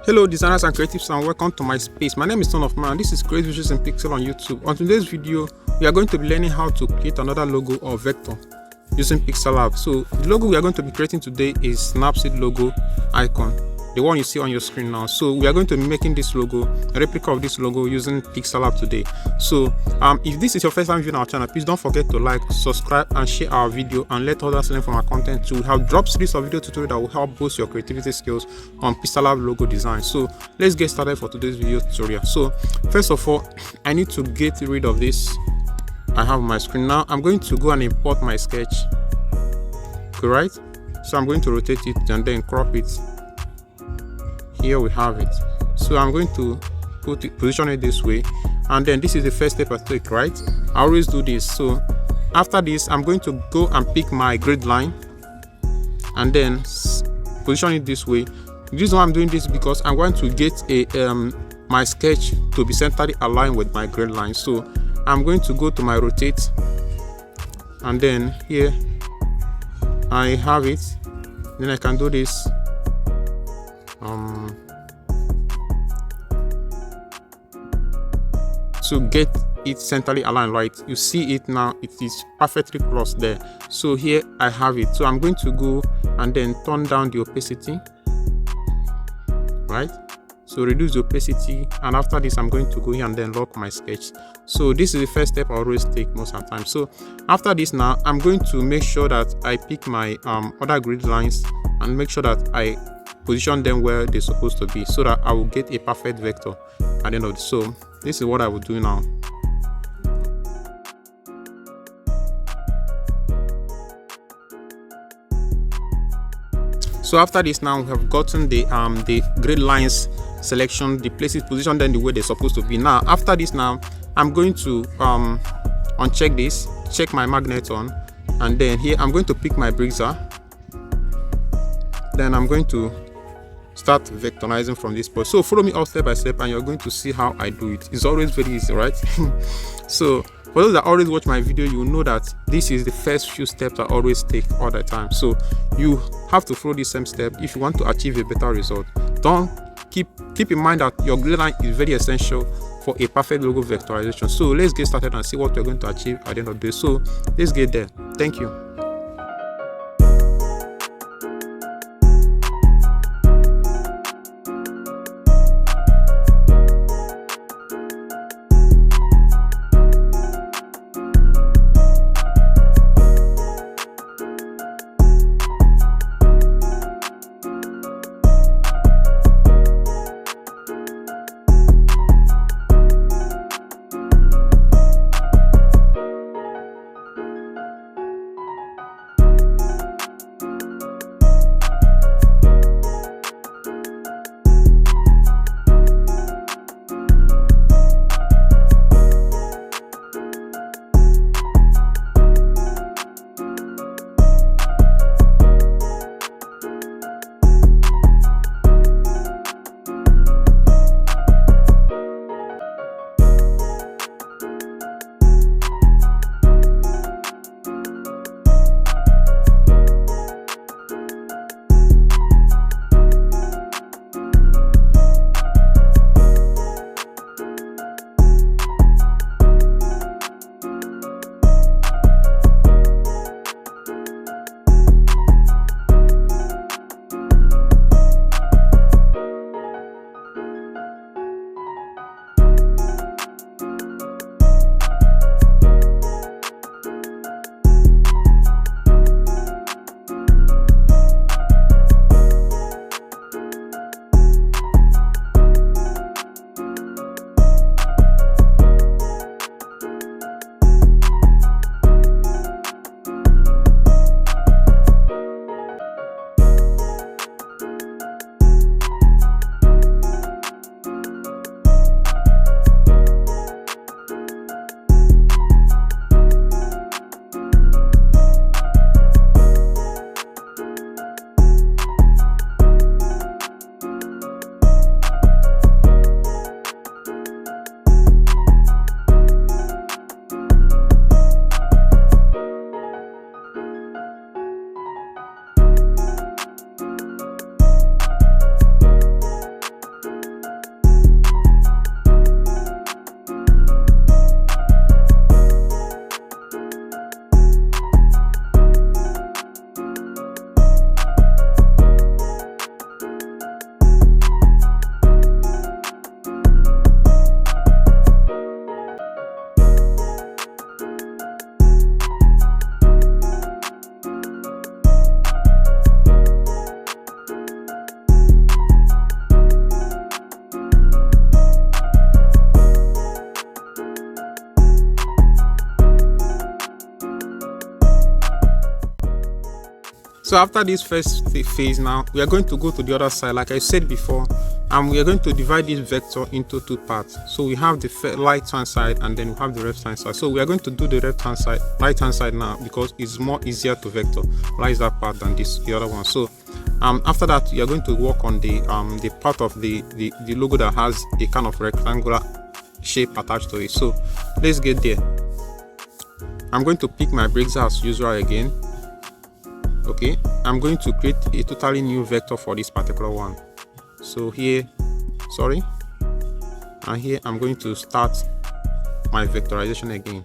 Hello designers and creatives, and welcome to my space. My name is Son of Man. This is Create Visuals in Pixel on YouTube. On today's video, we are going to be learning how to create another logo or vector using PixelLab. So the logo we are going to be creating today is snapseed logo icon, the one you see on your screen now. So we are going to be making this logo, a replica of this logo, using PixelLab today. So if this is your first time viewing our channel, please don't forget to like, subscribe, and share our video, and let others learn from our content too. We have dropped series of video tutorials that will help boost your creativity skills on PixelLab logo design. So let's get started for today's video tutorial. So first of all, I need to get rid of this. I have my screen now. I'm going to go and import my sketch. Okay, right? So I'm going to rotate it and then crop it. Here we have it. So I'm going to position it this way, and then this is the first step I take, right? I always do this. So after this, I'm going to go and pick my grid line and then position it this way. The reason why I'm doing this is because I'm going to get my sketch to be centrally aligned with my grid line. So I'm going to go to my rotate, and then here I have it. Then I can do this. To get it centrally aligned, right? You see it now, it is perfectly crossed there. So here I have it. So I'm going to go and then turn down the opacity, right? So reduce the opacity, and after this I'm going to go here and then lock my sketch. So this is the first step I always take most of the time. So after this, now I'm going to make sure that I pick my other grid lines and make sure that I position them where they're supposed to be, so that I will get a perfect vector at the end of this. So this is what I will do now. So after this, now we have gotten the grid lines selection, the places position them the way they're supposed to be. Now after this, now I'm going to uncheck this, check my magnet on, and then here I'm going to pick my BEIZER. Then I'm going to start vectorizing from this point. So follow me all step by step, and you're going to see how I do it. It's always very easy, right? So for those that always watch my video, you know that this is the first few steps I always take all the time. So you have to follow the same step if you want to achieve a better result. Don't keep in mind that your grid line is very essential for a perfect logo vectorization. So let's get started and see what we're going to achieve at the end of the day. So let's get there. Thank you. So after this first phase, now we are going to go to the other side. Like I said before, we are going to divide this vector into two parts. So we have the right hand side and then we have the left hand side. So we are going to do the right hand side now, because it's more easier to vectorize that part than the other one. So after that, you are going to work on the part of the logo that has a kind of rectangular shape attached to it. So let's get there. I'm going to pick my BEIZER as usual again. Okay, I'm going to create a totally new vector for this particular one. So here, and here I'm going to start my vectorization again.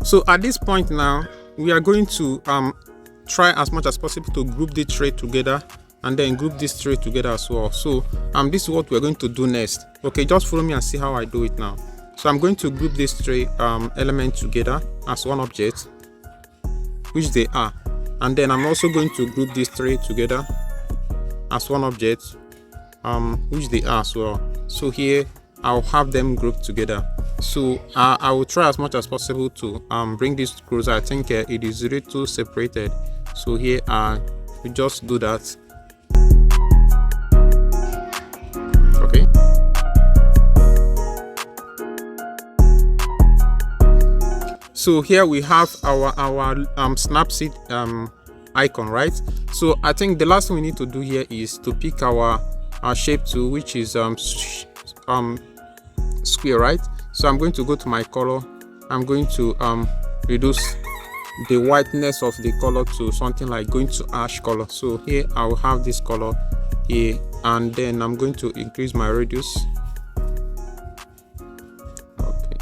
So at this point now, we are going to try as much as possible to group the tray together and then group this tray together as well. So this is what we're going to do next. Okay, just follow me and see how I do it now. So I'm going to group this tray element together as one object, which they are, and then I'm also going to group this tray together as one object, which they are as well. So here I'll have them grouped together. So I will try as much as possible to bring this closer. I think it is a little separated, so here we just do that. Okay, so here we have our snapseed icon, right? So I think the last thing we need to do here is to pick our shape tool, which is square, right? So I'm going to go to my color. I'm going to reduce the whiteness of the color to something like going to ash color. So here I will have this color here, and then I'm going to increase my radius. Okay,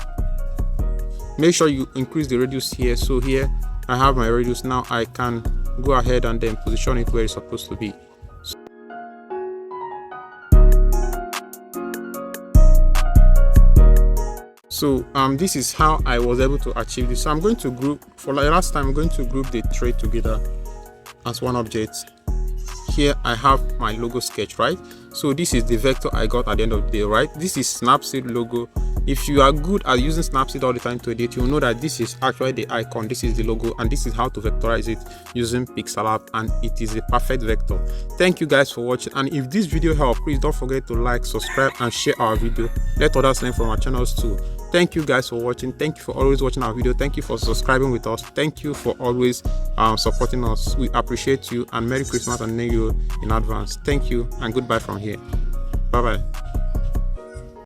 make sure you increase the radius here. So here I have my radius. Now I can go ahead and then position it where it's supposed to be. So this is how I was able to achieve this. So I'm going to group, for the last time, I'm going to group the tray together as one object. Here I have my logo sketch, right? So this is the vector I got at the end of the day, right? This is Snapseed Logo If you are good at using Snapseed all the time to edit, you'll know that this is actually the icon, this is the logo, and this is how to vectorize it using PixelLab, and it is a perfect vector. Thank you guys for watching, and if this video helped, please don't forget to like, subscribe, and share our video. Let others learn from our channels too. Thank you guys for watching. Thank you for always watching our video. Thank you for subscribing with us. Thank you for always supporting us. We appreciate you, and Merry Christmas and New Year in advance. Thank you, and goodbye from here. Bye bye.